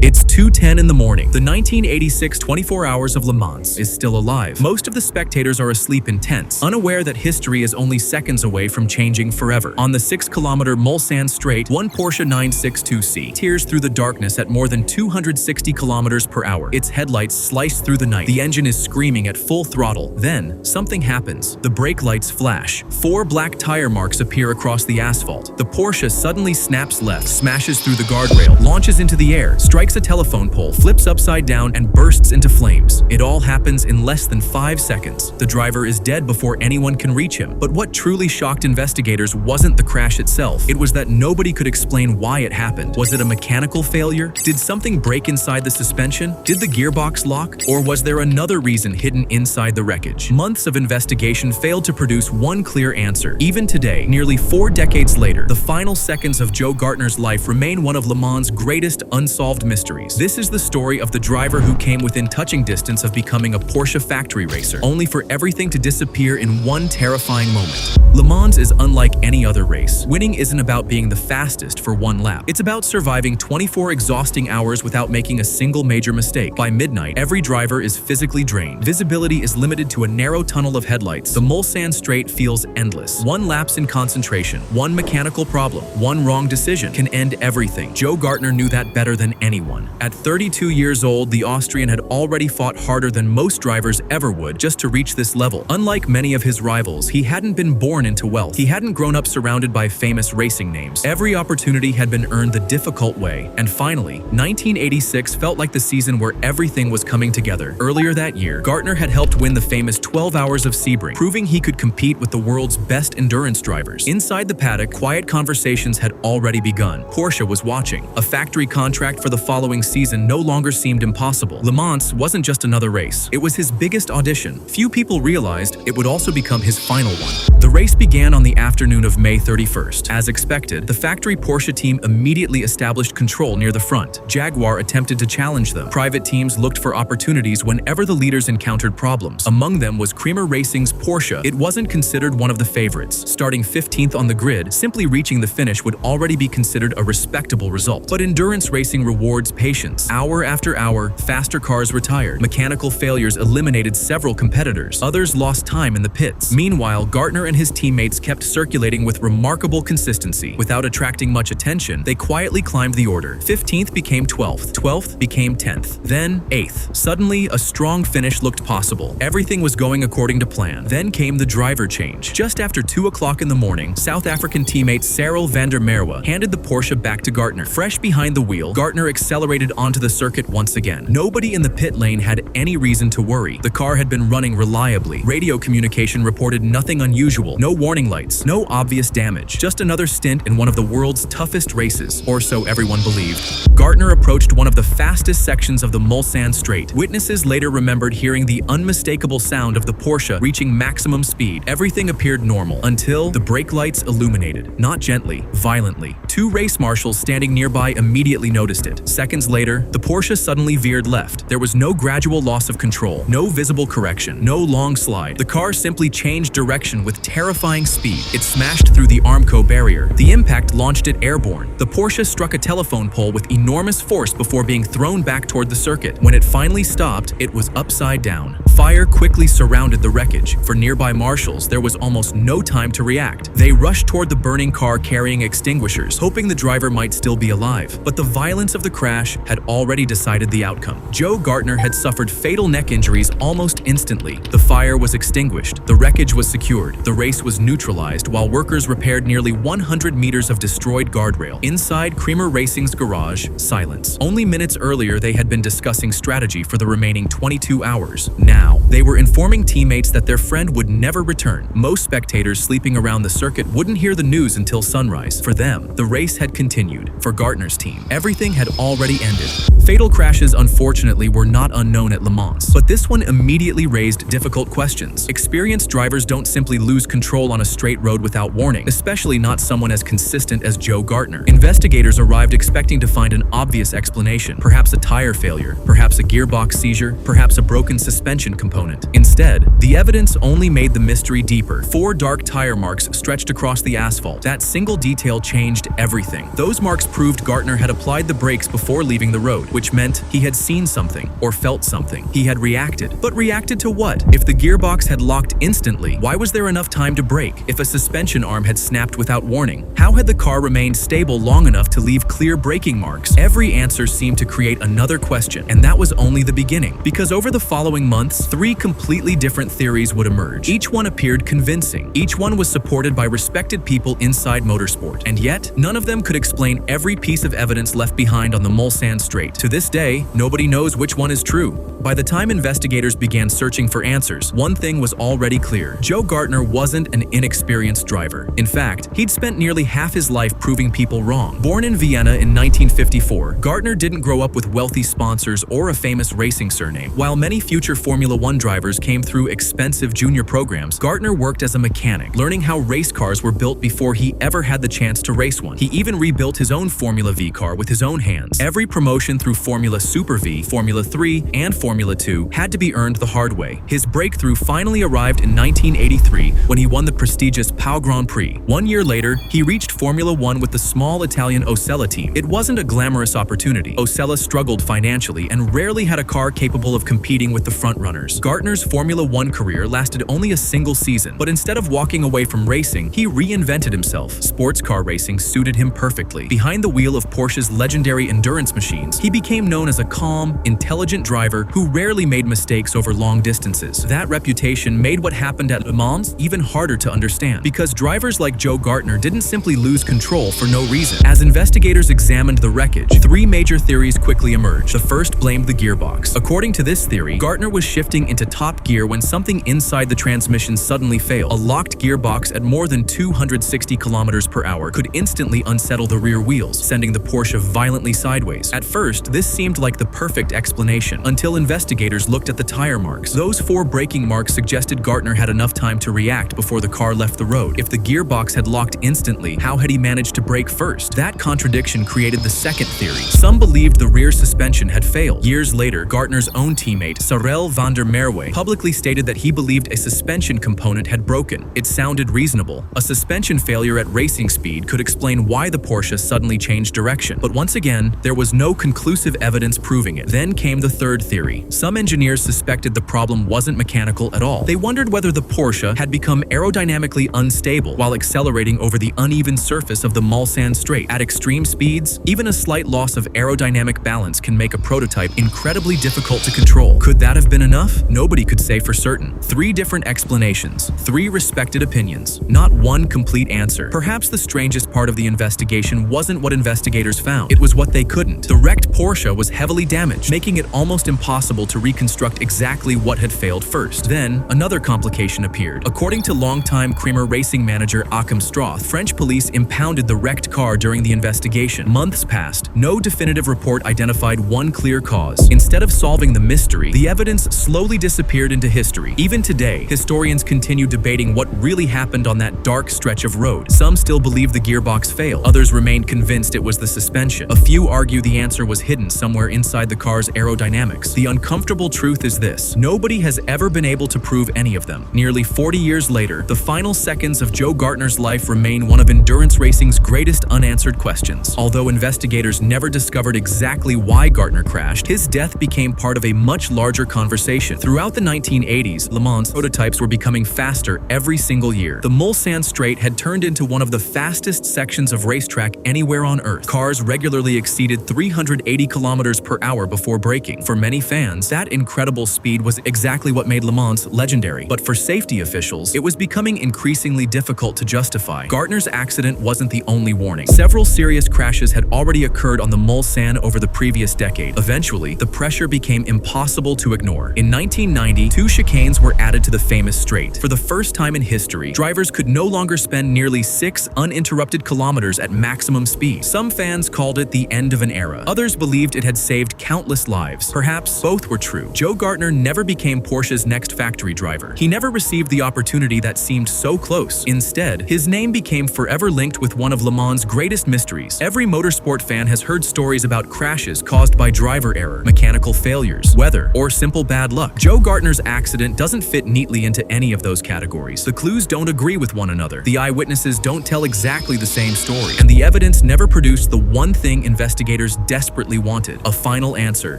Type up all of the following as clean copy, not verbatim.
It's 2:10 in the morning. The 1986 24 Hours of Le Mans is still alive. Most of the spectators are asleep in tents, unaware that history is only seconds away from changing forever. On the 6-kilometer Mulsanne Straight, one Porsche 962C tears through the darkness at more than 260 kilometers per hour. Its headlights slice through the night. The engine is screaming at full throttle. Then, something happens. The brake lights flash. 4 black tire marks appear across the asphalt. The Porsche suddenly snaps left, smashes through the guardrail, launches into the air, strikes a telephone pole, flips upside down, and bursts into flames. It all happens in less than 5 seconds. The driver is dead before anyone can reach him. But what truly shocked investigators wasn't the crash itself. It was that nobody could explain why it happened. Was it a mechanical failure? Did something break inside the suspension? Did the gearbox lock? Or was there another reason hidden inside the wreckage? Months of investigation failed to produce one clear answer. Even today, nearly 4 decades later, the final seconds of Joe Gartner's life remain one of Le Mans' greatest unsolved mysteries. This is the story of the driver who came within touching distance of becoming a Porsche factory racer, only for everything to disappear in one terrifying moment. Le Mans is unlike any other race. Winning isn't about being the fastest for one lap. It's about surviving 24 exhausting hours without making a single major mistake. By midnight, every driver is physically drained. Visibility is limited to a narrow tunnel of headlights. The Mulsanne Straight feels endless. One lapse in concentration, one mechanical problem, one wrong decision can end everything. Joe Gartner knew that better than anyone. At 32 years old, the Austrian had already fought harder than most drivers ever would just to reach this level. Unlike many of his rivals, he hadn't been born into wealth. He hadn't grown up surrounded by famous racing names. Every opportunity had been earned the difficult way. And finally, 1986 felt like the season where everything was coming together. Earlier that year, Gartner had helped win the famous 12 Hours of Sebring, proving he could compete with the world's best endurance drivers. Inside the paddock, quiet conversations had already begun. Porsche was watching. A factory contract for the following season no longer seemed impossible. Le Mans wasn't just another race. It was his biggest audition. Few people realized it would also become his final one. The race began on the afternoon of May 31st. As expected, the factory Porsche team immediately established control near the front. Jaguar attempted to challenge them. Private teams looked for opportunities whenever the leaders encountered problems. Among them was Creamer Racing's Porsche. It wasn't considered one of the favorites. Starting 15th on the grid, simply reaching the finish would already be considered a respectable result. But endurance racing rewards patience. Hour after hour, faster cars retired. Mechanical failures eliminated several competitors. Others lost time in the pits. Meanwhile, Gartner and his teammates kept circulating with remarkable consistency. Without attracting much attention, they quietly climbed the order. 15th became 12th. 12th became 10th. Then 8th. Suddenly, a strong finish looked possible. Everything was going according to plan. Then came the driver change. Just after 2 o'clock in the morning, South African teammate Cyril van der Merwe handed the Porsche back to Gartner. Fresh behind the wheel, Gartner accelerated onto the circuit once again. Nobody in the pit lane had any reason to worry. The car had been running reliably. Radio communication reported nothing unusual. No warning lights. No obvious damage. Just another stint in one of the world's toughest races, or so everyone believed. Gartner approached one of the fastest sections of the Mulsanne Straight. Witnesses later remembered hearing the unmistakable sound of the Porsche reaching maximum speed. Everything appeared normal until the brake lights illuminated. Not gently, violently. 2 race marshals standing nearby immediately noticed it. Seconds later, the Porsche suddenly veered left. There was no gradual loss of control, no visible correction, no long slide. The car simply changed direction with terrifying speed. It smashed through the Armco barrier. The impact launched it airborne. The Porsche struck a telephone pole with enormous force before being thrown back toward the circuit. When it finally stopped, it was upside down. Fire quickly surrounded the wreckage. For nearby marshals, there was almost no time to react. They rushed toward the burning car carrying extinguishers, hoping the driver might still be alive. But the violence of the crash had already decided the outcome. Joe Gartner had suffered fatal neck injuries almost instantly. The fire was extinguished. The wreckage was secured. The race was neutralized while workers repaired nearly 100 meters of destroyed guardrail. Inside Creamer Racing's garage, silence. Only minutes earlier, they had been discussing strategy for the remaining 22 hours. Now, they were informing teammates that their friend would never return. Most spectators sleeping around the circuit wouldn't hear the news until sunrise. For them, the race had continued. For Gartner's team, everything had already ended. Fatal crashes, unfortunately, were not unknown at Le Mans, but this one immediately raised difficult questions. Experienced drivers don't simply lose control on a straight road without warning, especially not someone as consistent as Joe Gartner. Investigators arrived expecting to find an obvious explanation, perhaps a tire failure, perhaps a gearbox seizure, perhaps a broken suspension component. Instead, the evidence only made the mystery deeper. 4 dark tire marks stretched across the asphalt. That single detail changed everything. Those marks proved Gartner had applied the brakes before leaving the road, which meant he had seen something or felt something. He had reacted. But reacted to what? If the gearbox had locked instantly, why was there enough time to brake? If a suspension arm had snapped without warning, how had the car remained stable long enough to leave clear braking marks? Every answer seemed to create another question, and that was only the beginning. Because over the following months, 3 completely different theories would emerge. Each one appeared convincing. Each one was supported by respected people inside motorsport. And yet, none of them could explain every piece of evidence left behind on the Mulsanne Straight. To this day, nobody knows which one is true. By the time investigators began searching for answers, one thing was already clear. Joe Gartner wasn't an inexperienced driver. In fact, he'd spent nearly half his life proving people wrong. Born in Vienna in 1954, Gartner didn't grow up with wealthy sponsors or a famous racing surname. While many future Formula One drivers came through expensive junior programs, Gartner worked as a mechanic, learning how race cars were built before he ever had the chance to race one. He even rebuilt his own Formula V car with his own hands. Every promotion through Formula Super V, Formula 3, and Formula 2 had to be earned the hard way. His breakthrough finally arrived in 1983 when he won the prestigious Pau Grand Prix. 1 year later, he reached Formula One with the small Italian Osella team. It wasn't a glamorous opportunity. Osella struggled financially and rarely had a car capable of competing with the frontrunners. Gartner's Formula One career lasted only a single season, but instead of walking away from racing, he reinvented himself. Sports car racing suited him perfectly. Behind the wheel of Porsche's legendary endurance machines, he became known as a calm, intelligent driver who rarely made mistakes over long distances. That reputation made what happened at Le Mans even harder to understand, because drivers like Joe Gartner didn't simply lose control for no reason. As investigators examined the wreckage, 3 major theories quickly emerged. The first blamed the gearbox. According to this theory, Gartner was shifting into top gear when something inside the transmission suddenly failed. A locked gearbox at more than 260 kilometers per hour could instantly unsettle the rear wheels, sending the Porsche violently sideways. At first, this seemed like the perfect explanation, until investigators looked at the tire marks. Those 4 braking marks suggested Gartner had enough time to react before the car left the road. If the gearbox had locked instantly, how had he managed to brake first? That contradiction created the second theory. Some believed the rear suspension had failed. Years later, Gartner's own teammate, Cyril van der Merwe, publicly stated that he believed a suspension component had broken. It sounded reasonable. A suspension failure at racing speed could explain why the Porsche suddenly changed direction. But once again, there was no conclusive evidence proving it. Then came the third theory. Some engineers suspected the problem wasn't mechanical at all. They wondered whether the Porsche had become aerodynamically unstable while accelerating over the uneven surface of the Mulsanne Straight. At extreme speeds, even a slight loss of aerodynamic balance can make a prototype incredibly difficult to control. Could that have been enough? Nobody could say for certain. 3 different explanations, 3 respected opinions, not one complete answer. Perhaps the strangest part of the investigation wasn't what investigators found. It was what they couldn't. The wrecked Porsche was heavily damaged, making it almost impossible to reconstruct exactly what had failed first. Then, another complication appeared. According to longtime Creamer racing manager Achim Stroth, French police impounded the wrecked car during the investigation. Months passed. No definitive report identified one clear cause. Instead of solving the mystery, the evidence slowly disappeared into history. Even today, historians continue debating what really happened on that dark stretch of road. Some still believe the gearbox failed. Others remained convinced it was the suspension. A few argue the answer was hidden somewhere inside the car's aerodynamics. The uncomfortable truth is this: nobody has ever been able to prove any of them. Nearly 40 years later, the final seconds of Joe Gartner's life remain one of endurance racing's greatest unanswered questions. Although investigators never discovered exactly why Gartner crashed, his death became part of a much larger conversation. Throughout the 1980s, Le Mans prototypes were becoming faster every single year. The Mulsanne Straight had turned into one of the fastest sections of racetrack anywhere on Earth. Cars regularly exceeded 380 kilometers per hour before braking. For many fans, that incredible speed was exactly what made Le Mans legendary. But for safety officials, it was becoming increasingly difficult to justify. Gartner's accident wasn't the only warning. Several serious crashes had already occurred on the Mulsanne over the previous decade. Eventually, the pressure became impossible to ignore. In 1990, 2 chicanes were added to the famous straight. For the first time in history, drivers could no longer spend nearly 6 uninterrupted kilometers at maximum speed. Some fans called it the end of an era. Others believed it had saved countless lives. Perhaps both were true. Joe Gartner never became Porsche's next factory driver. He never received the opportunity that seemed so close. Instead, his name became forever linked with one of Le Mans' greatest mysteries. Every motorsport fan has heard stories about crashes caused by driver error, mechanical failures, weather, or simple bad luck. Joe Gartner's accident doesn't fit neatly into any of those categories. The clues don't agree with one another. The eyewitnesses don't tell exactly the same story. And the evidence never produced the one thing investigators desperately wanted: a final answer.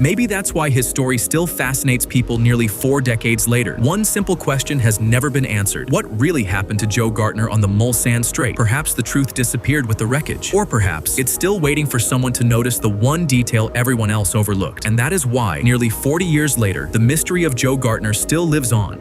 Maybe that's why his story still fascinates people nearly 4 decades later. One simple question has never been answered: what really happened to Joe Gartner on the Mulsanne Straight? Perhaps the truth disappeared with the wreckage. Or perhaps it's still waiting for someone to notice the one detail everyone else overlooked. And that is why, nearly 40 years later, the mystery of Joe Gartner still lives on.